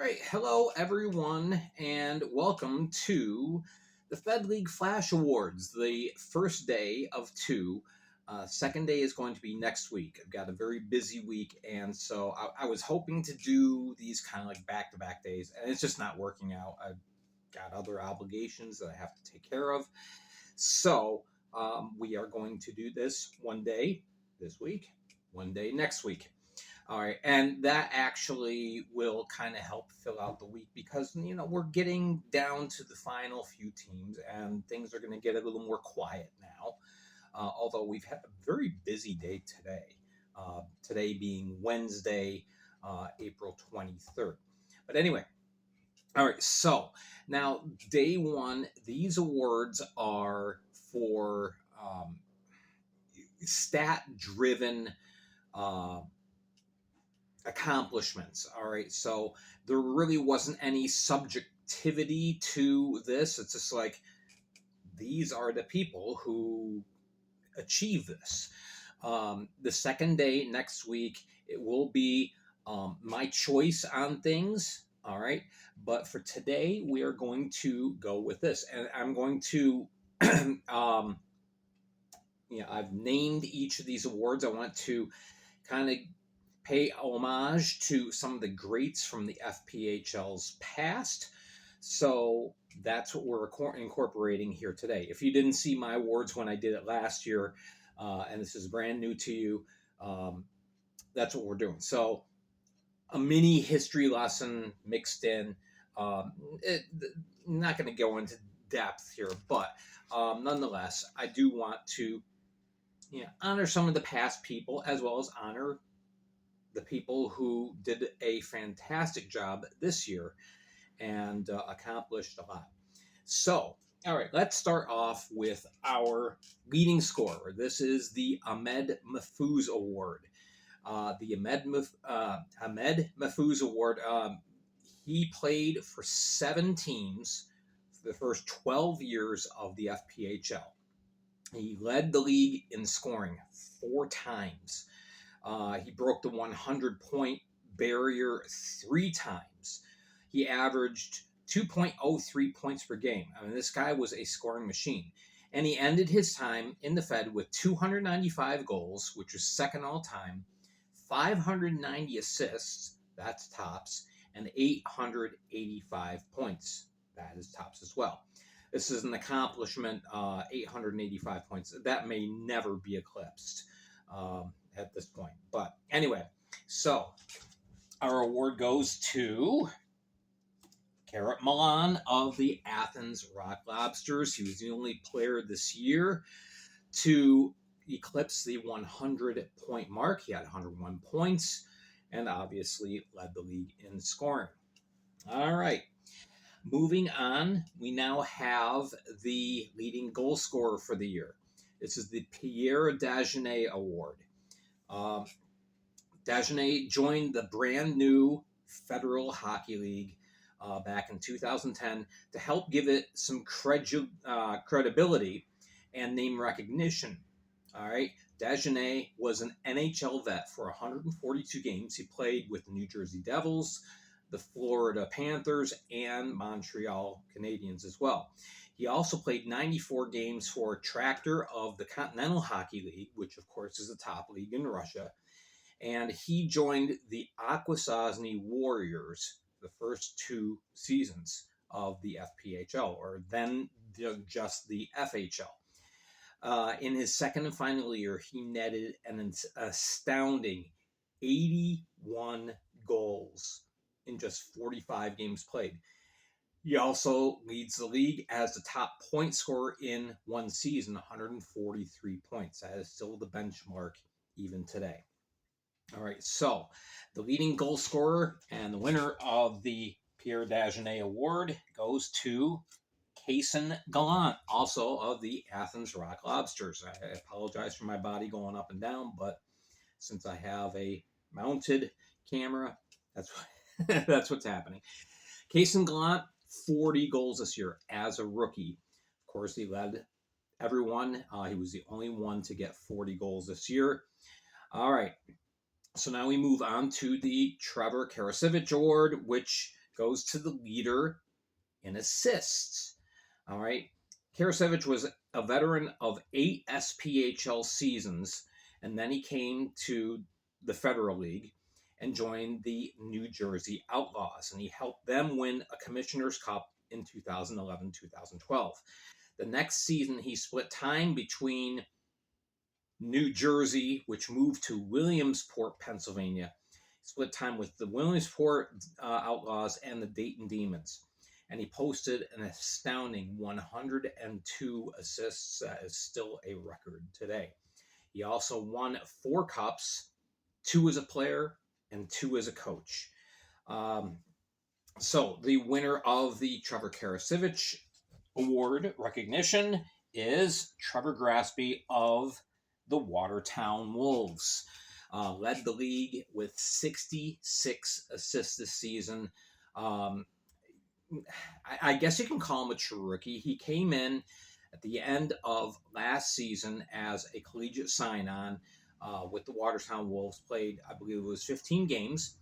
Right. Hello, everyone, and welcome to the Fed League Flash Awards, the first day of two. Second day is going to be next week. I've got a very busy week, and so I was hoping to do these kind of like back to back days, and it's just not working out. I've got other obligations that I have to take care of. So we are going to do this one day this week, one day next week. All right, and that actually will kind of help fill out the week because we're getting down to the final few teams, and things are going to get a little more quiet now. Although we've had a very busy day today, today being Wednesday, April 23rd. But anyway, all right. So now day one, these awards are for stat-driven. Accomplishments. All right. So there really wasn't any subjectivity to this. It's just like these are the people who achieve this. The second day next week, it will be my choice on things. All right. But for today, we are going to go with this. And I'm going to, I've named each of these awards. I want to kind of pay homage to some of the greats from the FPHL's past. So that's what we're incorporating here today. If you didn't see my awards when I did it last year, and this is brand new to you, that's what we're doing. So a mini history lesson mixed in. Not going to go into depth here, but nonetheless, I do want to honor some of the past people as well as honor the people who did a fantastic job this year and accomplished a lot. So, all right, let's start off with our leading scorer. This is the Ahmed Mahfouz Award. The Ahmed Mahfouz Award, he played for 7 teams for the first 12 years of the FPHL. He led the league in scoring 4 times. He broke the 100-point barrier 3 times. He averaged 2.03 points per game. I mean, this guy was a scoring machine. And he ended his time in the Fed with 295 goals, which was second all time, 590 assists, that's tops, and 885 points. That is tops as well. This is an accomplishment, 885 points. That may never be eclipsed at this point. But anyway, so our award goes to Karat Milan of the Athens Rock Lobsters. He was the only player this year to eclipse the 100-point mark. He had 101 points and obviously led the league in scoring. All right. Moving on, we now have the leading goal scorer for the year. This is the Pierre Dagenet Award. Dagenet joined the brand new Federal Hockey League back in 2010 to help give it some credibility and name recognition. All right. Dagenet was an NHL vet for 142 games. He played with the New Jersey Devils, the Florida Panthers, and Montreal Canadiens as well. He also played 94 games for Tractor of the Continental Hockey League, which of course is the top league in Russia. And he joined the Akwesasne Warriors the first 2 seasons of the FPHL, or then just the FHL. In his second and final year, he netted an astounding 81 goals in just 45 games played. He also leads the league as the top point scorer in one season, 143 points. That is still the benchmark even today. All right, so the leading goal scorer and the winner of the Pierre Dagenet Award goes to Kaysen Gallant, also of the Athens Rock Lobsters. I apologize for my body going up and down, but since I have a mounted camera, that's what's happening. Kaysen Gallant, 40 goals this year as a rookie. Of course, he led everyone. He was the only one to get 40 goals this year. All right. So now we move on to the Trevor Karasevich Award, which goes to the leader in assists. All right. Karasevich was a veteran of 8 SPHL seasons, and then he came to the Federal League and joined the New Jersey Outlaws, and he helped them win a Commissioner's Cup in 2011-2012. The next season, he split time between New Jersey, which moved to Williamsport, Pennsylvania. Split time with the Williamsport Outlaws and the Dayton Demons. And he posted an astounding 102 assists. That is still a record today. He also won 4 cups, 2 as a player and 2 as a coach. So the winner of the Trevor Karasevich Award recognition is Trevor Graspy of the Watertown Wolves. Led the league with 66 assists this season. I guess you can call him a true rookie. He came in at the end of last season as a collegiate sign-on with the Watertown Wolves. Played, I believe it was 15 games,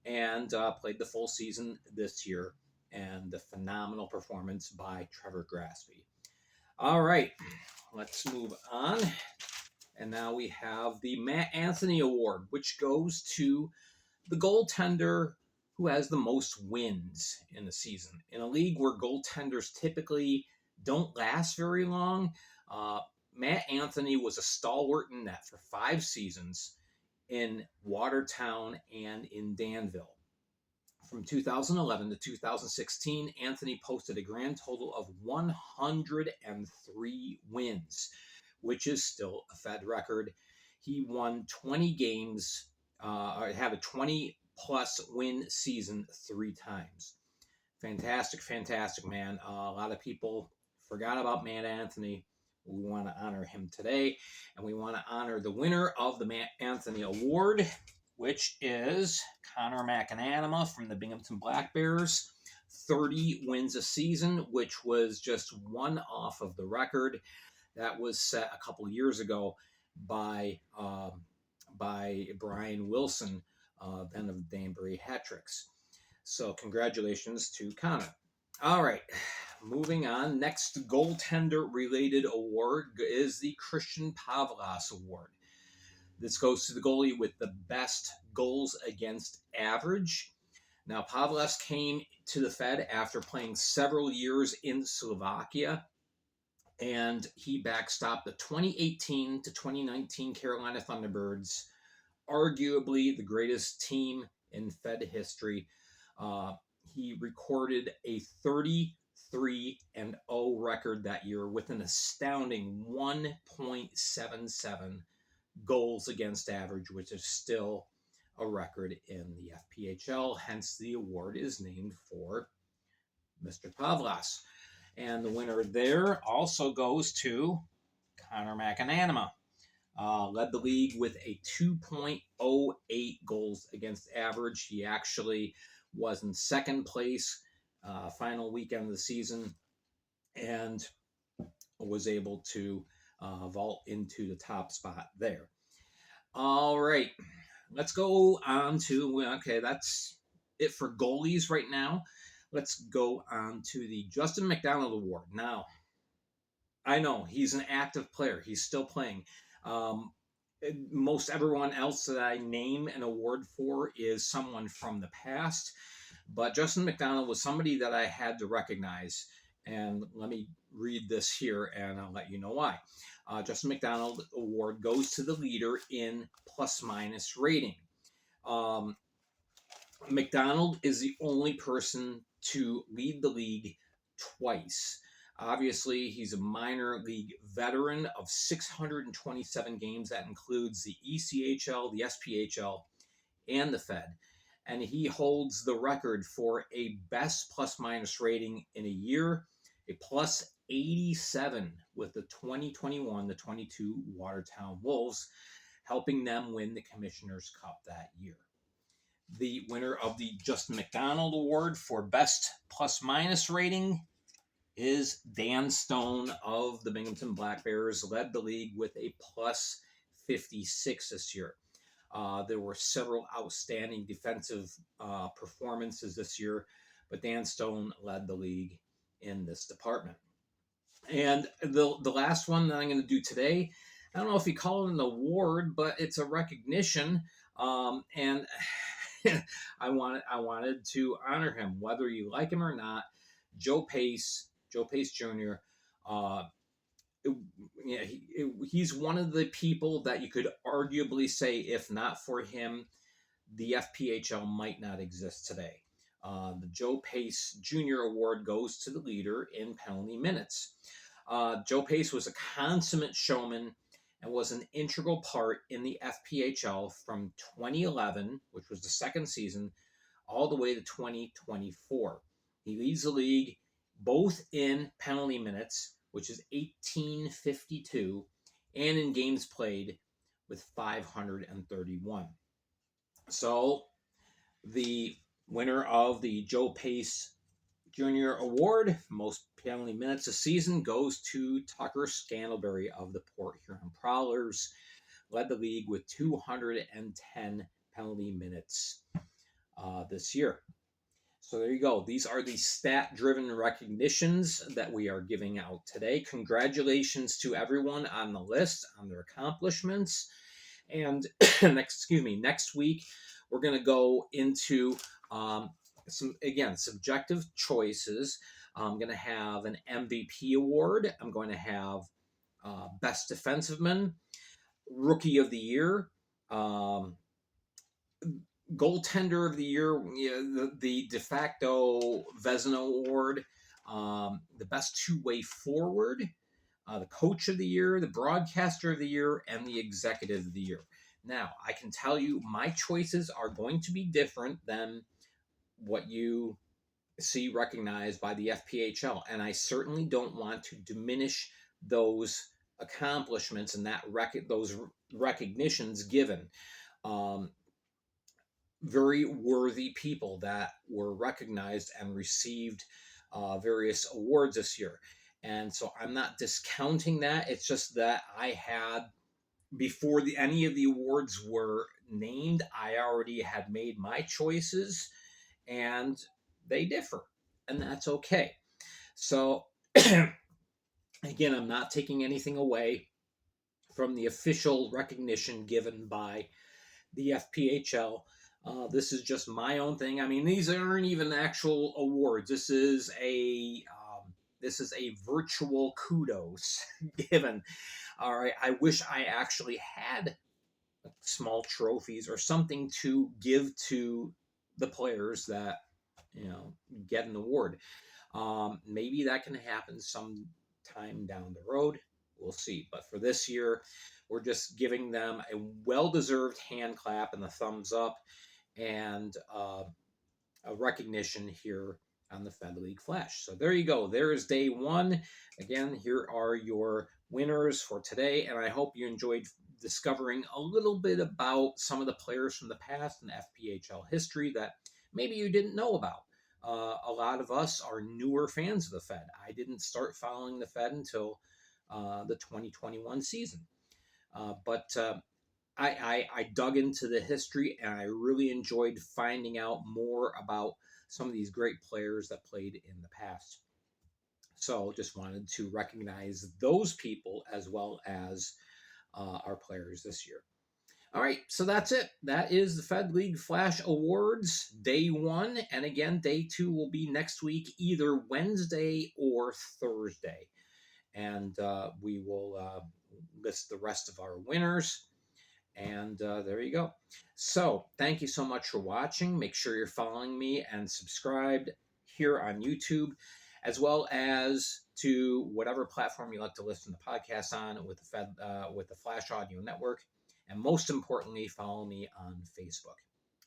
and played the full season this year. And the phenomenal performance by Trevor Graspy. All right, let's move on. And now we have the Matt Anthony Award, which goes to the goaltender who has the most wins in the season. In a league where goaltenders typically don't last very long, Matt Anthony was a stalwart in net for 5 seasons in Watertown and in Danville. From 2011 to 2016, Anthony posted a grand total of 103 wins, which is still a Fed record. He won 20 games, had a 20-plus win season 3 times. Fantastic, fantastic man. A lot of people forgot about Matt Anthony. We want to honor him today, and we want to honor the winner of the Matt Anthony Award, which is Connor McAnanima from the Binghamton Black Bears. 30 wins a season, which was just one off of the record that was set a couple of years ago by Brian Wilson, then of Danbury Hat-Tricks. So congratulations to Connor. All right, moving on. Next goaltender-related award is the Christian Pavlas Award. This goes to the goalie with the best goals against average. Now, Pavlas came to the Fed after playing several years in Slovakia, and he backstopped the 2018 to 2019 Carolina Thunderbirds, arguably the greatest team in Fed history. He recorded a 33-0 record that year with an astounding 1.77 goals against average, which is still a record in the FPHL. Hence, the award is named for Mr. Pavlas. And the winner there also goes to Connor McAnanima. Led the league with a 2.08 goals against average. He actually was in second place final weekend of the season and was able to vault into the top spot there. All right, let's go on to, okay, that's it for goalies right now. Let's go on to the Justin McDonald Award. Now, I know he's an active player. He's still playing. Most everyone else that I name an award for is someone from the past. But Justin McDonald was somebody that I had to recognize. And let me read this here, and I'll let you know why. Justin McDonald Award goes to the leader in plus-minus rating. McDonald is the only person to lead the league twice. Obviously, he's a minor league veteran of 627 games. That includes the ECHL, the SPHL, and the Fed. And he holds the record for a best plus-minus rating in a year, a plus 87 with the 2021-22 Watertown Wolves, helping them win the Commissioner's Cup that year. The winner of the Justin McDonald Award for best plus-minus rating is Dan Stone of the Binghamton Black Bears. Led the league with a plus 56 this year. There were several outstanding defensive performances this year, but Dan Stone led the league in this department. And the last one that I'm going to do today, I don't know if you call it an award, but it's a recognition. And I wanted to honor him, whether you like him or not. Joe Pace Jr. Uh, yeah, he's one of the people that you could arguably say, if not for him, the FPHL might not exist today. The Joe Pace Jr. Award goes to the leader in penalty minutes. Joe Pace was a consummate showman and was an integral part in the FPHL from 2011, which was the second season, all the way to 2024. He leads the league both in penalty minutes, which is 1852, and in games played with 531. So the winner of the Joe Pace Jr. Award, most penalty minutes a season, goes to Tucker Scantlebury of the Port Huron Prowlers. Led the league with 210 penalty minutes this year. So there you go. These are the stat-driven recognitions that we are giving out today. Congratulations to everyone on the list, on their accomplishments. And next week, we're going to go into some, again, subjective choices. I'm going to have an MVP award. I'm going to have Best Defensiveman, Rookie of the Year, Goaltender of the Year, the de facto Vezina Award, the Best Two-Way Forward, the Coach of the Year, the Broadcaster of the Year, and the Executive of the Year. Now, I can tell you my choices are going to be different than what you see recognized by the FPHL, and I certainly don't want to diminish those accomplishments and those recognitions given. Very worthy people that were recognized and received various awards this year. And so I'm not discounting that. It's just that I had, before any of the awards were named, I already had made my choices, and they differ, and that's okay. So again, I'm not taking anything away from the official recognition given by the FPHL. This is just my own thing. I mean, these aren't even actual awards. This is a virtual kudos given. All right, I wish I actually had small trophies or something to give to the players that get an award. Maybe that can happen sometime down the road. We'll see. But for this year, we're just giving them a well-deserved hand clap and the thumbs up, and a recognition here on the Fed League Flash. So there you go. There is day one. Again, here are your winners for today, and I hope you enjoyed discovering a little bit about some of the players from the past and FPHL history that maybe you didn't know about. A lot of us are newer fans of the Fed. I didn't start following the Fed until the 2021 season. But I dug into the history, and I really enjoyed finding out more about some of these great players that played in the past. So just wanted to recognize those people as well as our players this year. All right, so that's it. That is the Fed League Flash Awards, day one. And again, day two will be next week, either Wednesday or Thursday. And we will list the rest of our winners. And there you go. So thank you so much for watching. Make sure you're following me and subscribed here on YouTube, as well as to whatever platform you like to listen to podcasts on with the Flash Audio Network. And most importantly, follow me on Facebook.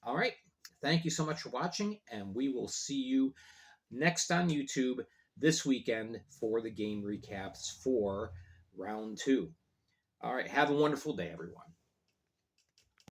All right. Thank you so much for watching, and we will see you next on YouTube this weekend for the game recaps for round 2. All right. Have a wonderful day, everyone.